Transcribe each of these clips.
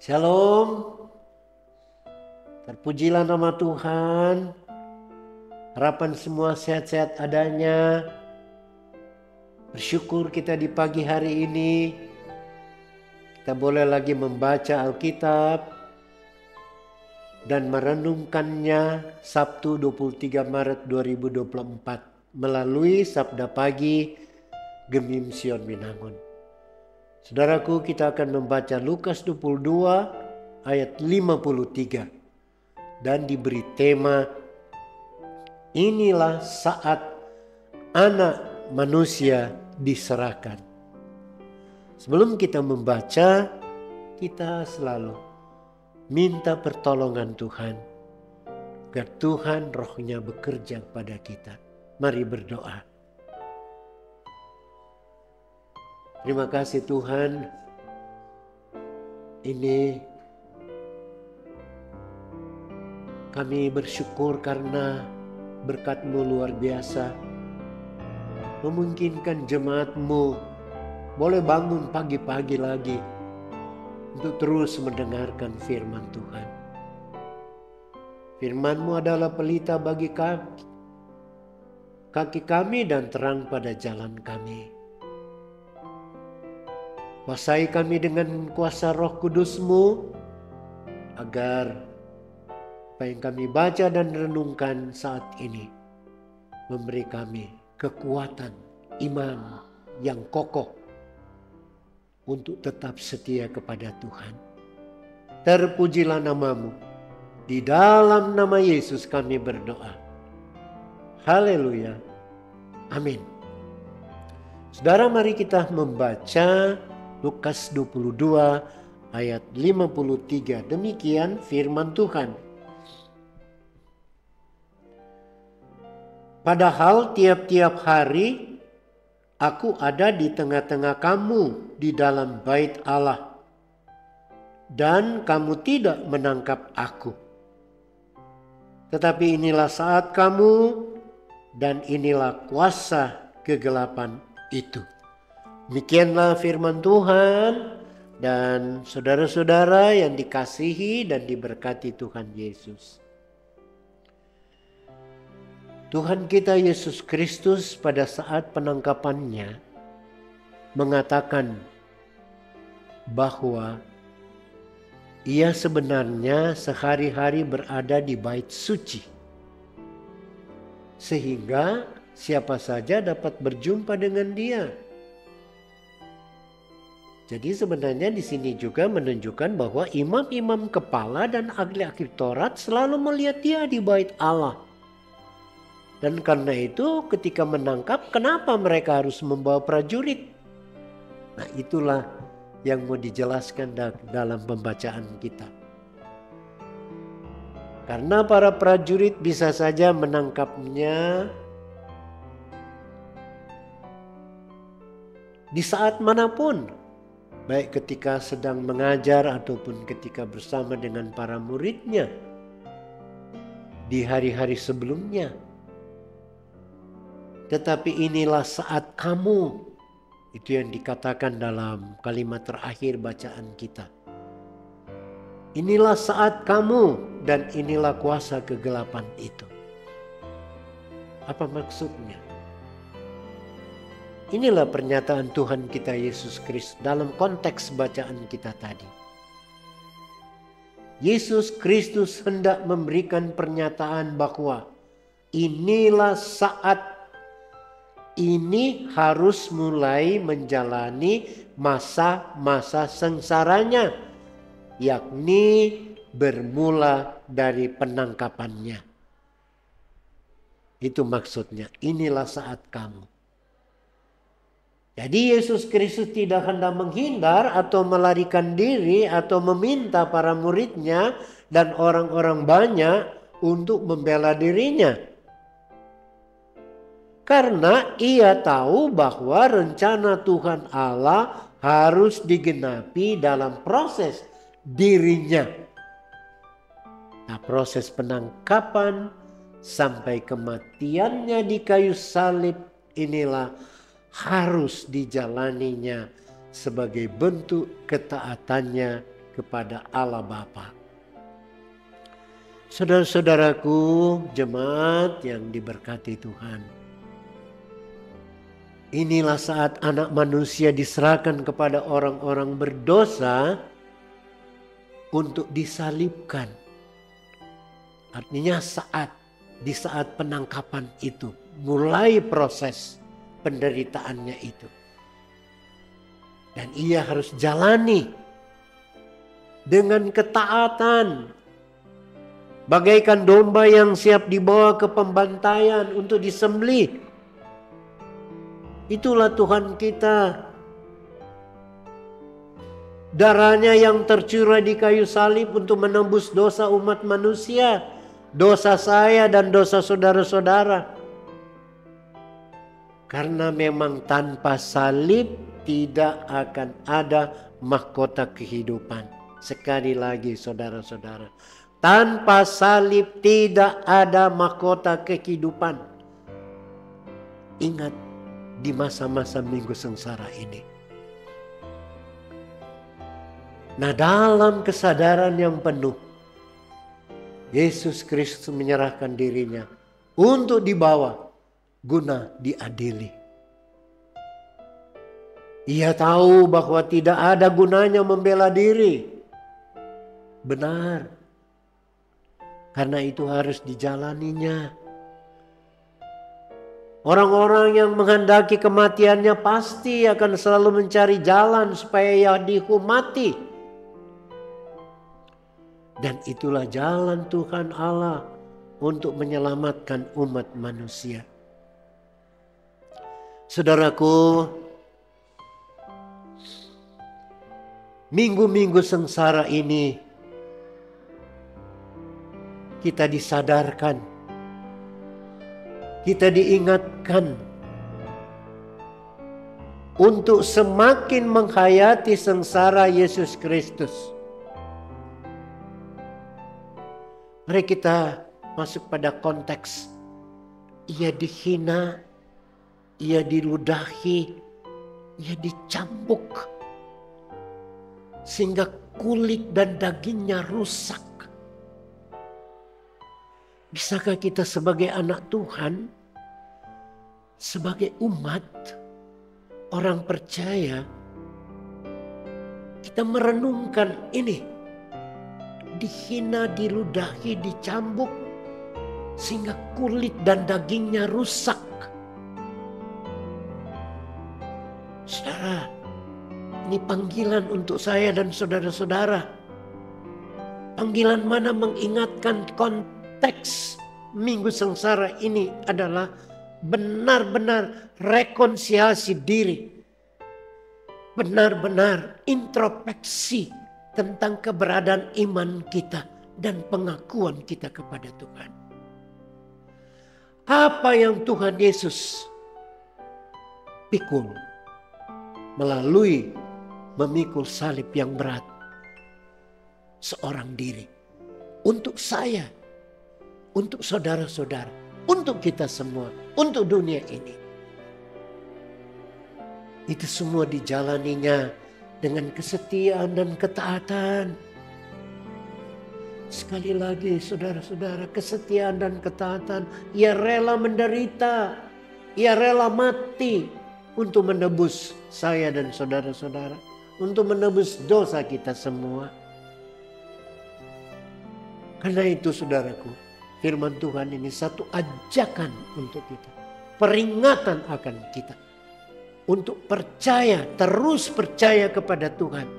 Shalom, terpujilah nama Tuhan. Harapan semua sehat-sehat adanya. Bersyukur kita di pagi hari ini. Kita boleh lagi membaca Alkitab dan merenungkannya Sabtu 23 Maret 2024 melalui Sabda Pagi Gemim Sion Winangun. Saudaraku, kita akan membaca Lukas 22 ayat 53 dan diberi tema inilah saat anak manusia diserahkan. Sebelum kita membaca, kita selalu minta pertolongan Tuhan agar Tuhan rohnya bekerja pada kita. Mari berdoa. Terima kasih Tuhan, ini kami bersyukur karena berkat-Mu luar biasa. Memungkinkan jemaat-Mu boleh bangun pagi-pagi lagi untuk terus mendengarkan firman Tuhan. Firman-Mu adalah pelita bagi kaki kami dan terang pada jalan kami. Kuasai kami dengan kuasa Roh Kudus-Mu agar apa yang kami baca dan renungkan saat ini memberi kami kekuatan iman yang kokoh untuk tetap setia kepada Tuhan. Terpujilah nama-Mu. Di dalam nama Yesus kami berdoa. Haleluya. Amin. Saudara, mari kita membaca Lukas 22 ayat 53. Demikian firman Tuhan. Padahal tiap-tiap hari aku ada di tengah-tengah kamu di dalam bait Allah, dan kamu tidak menangkap aku. Tetapi inilah saat kamu, dan inilah kuasa kegelapan itu. Demikianlah firman Tuhan, dan saudara-saudara yang dikasihi dan diberkati Tuhan Yesus. Tuhan kita Yesus Kristus pada saat penangkapannya mengatakan bahwa ia sebenarnya sehari-hari berada di bait suci, sehingga siapa saja dapat berjumpa dengan dia. Jadi sebenarnya di sini juga menunjukkan bahwa imam-imam kepala dan ahli-ahli Taurat selalu melihat dia di bait Allah. Dan karena itu ketika menangkap, kenapa mereka harus membawa prajurit? Nah, itulah yang mau dijelaskan dalam pembacaan kita. Karena para prajurit bisa saja menangkapnya di saat manapun. Baik ketika sedang mengajar ataupun ketika bersama dengan para muridnya di hari-hari sebelumnya. Tetapi inilah saat kamu, itu yang dikatakan dalam kalimat terakhir bacaan kita. Inilah saat kamu dan inilah kuasa kegelapan itu. Apa maksudnya? Inilah pernyataan Tuhan kita Yesus Kristus dalam konteks bacaan kita tadi. Yesus Kristus hendak memberikan pernyataan bahwa inilah saat ini harus mulai menjalani masa-masa sengsaranya, yakni bermula dari penangkapannya. Itu maksudnya, inilah saat kamu. Jadi Yesus Kristus tidak hendak menghindar atau melarikan diri atau meminta para muridnya dan orang-orang banyak untuk membela dirinya. Karena ia tahu bahwa rencana Tuhan Allah harus digenapi dalam proses dirinya. Nah, proses penangkapan sampai kematiannya di kayu salib inilah harus dijalaninya sebagai bentuk ketaatannya kepada Allah Bapa. Saudara-saudaraku, jemaat yang diberkati Tuhan. Inilah saat Anak Manusia diserahkan kepada orang-orang berdosa untuk disalibkan. Artinya di saat penangkapan itu mulai proses penderitaannya itu. Dan ia harus jalani dengan ketaatan. Bagaikan domba yang siap dibawa ke pembantaian untuk disembelih. Itulah Tuhan kita. Darahnya yang tercurah di kayu salib untuk menembus dosa umat manusia. Dosa saya dan dosa saudara-saudara. Karena memang tanpa salib tidak akan ada mahkota kehidupan. Sekali lagi saudara-saudara. Tanpa salib tidak ada mahkota kehidupan. Ingat di masa-masa minggu sengsara ini. Nah, dalam kesadaran yang penuh, Yesus Kristus menyerahkan dirinya untuk dibawa guna diadili. Ia tahu bahwa tidak ada gunanya membela diri. Benar. Karena itu harus dijalaninya. Orang-orang yang menghendaki kematiannya pasti akan selalu mencari jalan supaya ia dihukum mati. Dan itulah jalan Tuhan Allah untuk menyelamatkan umat manusia. Saudaraku, minggu-minggu sengsara ini kita disadarkan, kita diingatkan untuk semakin menghayati sengsara Yesus Kristus. Mari kita masuk pada konteks ia dihina, ia diludahi, ia dicambuk sehingga kulit dan dagingnya rusak. Bisakah kita sebagai anak Tuhan, sebagai umat, orang percaya, kita merenungkan ini. Dihina, diludahi, dicambuk, sehingga kulit dan dagingnya rusak. Saudara, ini panggilan untuk saya dan saudara-saudara. Panggilan mana mengingatkan konteks minggu sengsara ini adalah benar-benar rekonsiliasi diri. Benar-benar introspeksi tentang keberadaan iman kita dan pengakuan kita kepada Tuhan. Apa yang Tuhan Yesus pikul melalui memikul salib yang berat seorang diri untuk saya, untuk saudara-saudara, untuk kita semua, untuk dunia ini. Itu semua dijalaninya dengan kesetiaan dan ketaatan. Sekali lagi saudara-saudara, kesetiaan dan ketaatan. Ia rela menderita, ia rela mati untuk menebus saya dan saudara-saudara, untuk menebus dosa kita semua. Karena itu saudaraku, firman Tuhan ini satu ajakan untuk kita. Peringatan akan kita. Untuk percaya, terus percaya kepada Tuhan.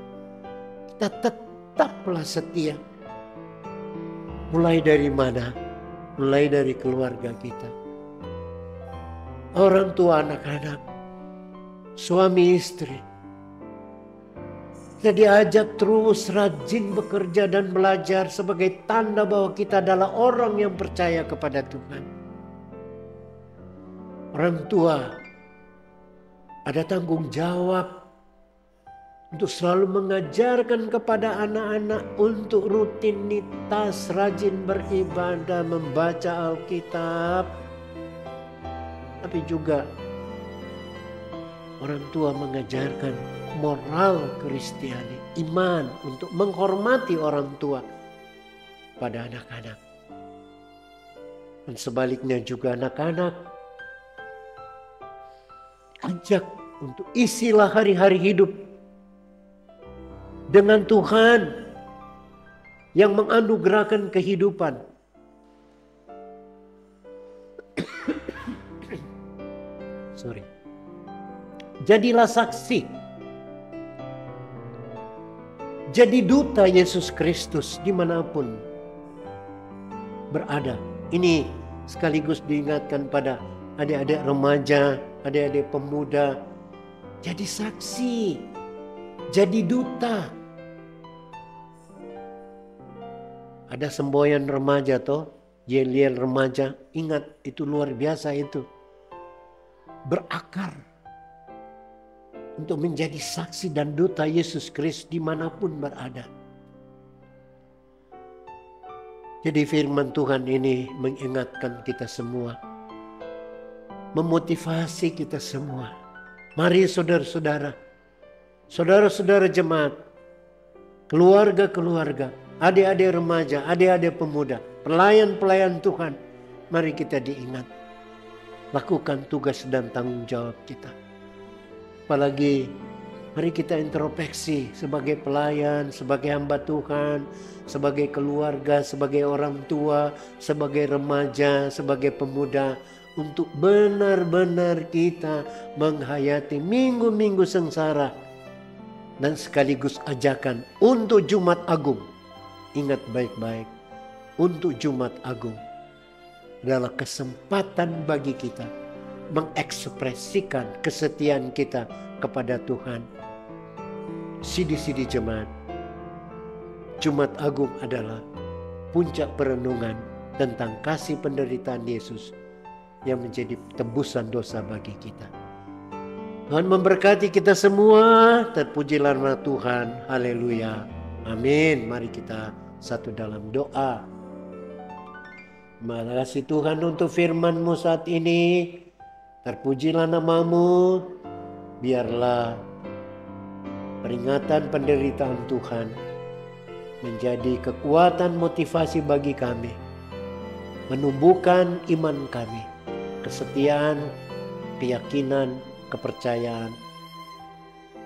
Kita tetaplah setia. Mulai dari mana? Mulai dari keluarga kita. Orang tua, anak-anak. Suami istri. Kita diajak terus rajin bekerja dan belajar sebagai tanda bahwa kita adalah orang yang percaya kepada Tuhan. Orang tua ada tanggung jawab untuk selalu mengajarkan kepada anak-anak untuk rutinitas rajin beribadah, membaca Alkitab. Tapi juga orang tua mengajarkan moral Kristiani. iman, untuk menghormati orang tua pada anak-anak. Dan sebaliknya juga anak-anak, ajak untuk isilah hari-hari hidup dengan Tuhan yang menganugerahkan kehidupan. Jadilah saksi. Jadi duta Yesus Kristus dimanapun berada. Ini sekaligus diingatkan pada adik-adik remaja, adik-adik pemuda. Jadi saksi, jadi duta. Ada semboyan remaja toh, yel-yel remaja. Ingat, itu luar biasa itu. Berakar untuk menjadi saksi dan duta Yesus Kristus dimanapun berada. Jadi firman Tuhan ini mengingatkan kita semua, memotivasi kita semua. Mari saudara-saudara, saudara-saudara jemaat, keluarga-keluarga, adik-adik remaja, adik-adik pemuda, pelayan-pelayan Tuhan, mari kita diingat. Lakukan tugas dan tanggung jawab kita. Apalagi mari kita introspeksi sebagai pelayan, sebagai hamba Tuhan, sebagai keluarga, sebagai orang tua, sebagai remaja, sebagai pemuda, untuk benar-benar kita menghayati minggu-minggu sengsara dan sekaligus ajakan untuk Jumat Agung. Ingat baik-baik, untuk Jumat Agung adalah kesempatan bagi kita mengekspresikan kesetiaan kita kepada Tuhan. Sidi-sidi jemaat, Jumat Agung adalah puncak perenungan tentang kasih penderitaan Yesus yang menjadi tebusan dosa bagi kita. Tuhan memberkati kita semua. Terpujilah nama Tuhan. Haleluya. Amin. Mari kita satu dalam doa. Terima kasih Tuhan untuk firman-Mu saat ini. Terpujilah nama-Mu. Biarlah peringatan penderitaan Tuhan menjadi kekuatan motivasi bagi kami, menumbuhkan iman kami, kesetiaan, keyakinan, kepercayaan.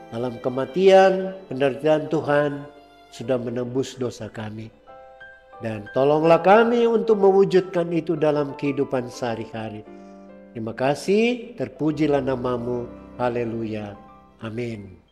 Dalam kematian, penderitaan Tuhan sudah menembus dosa kami. Dan tolonglah kami untuk mewujudkan itu dalam kehidupan sehari-hari. Terima kasih, terpujilah nama-Mu. Haleluya. Amin.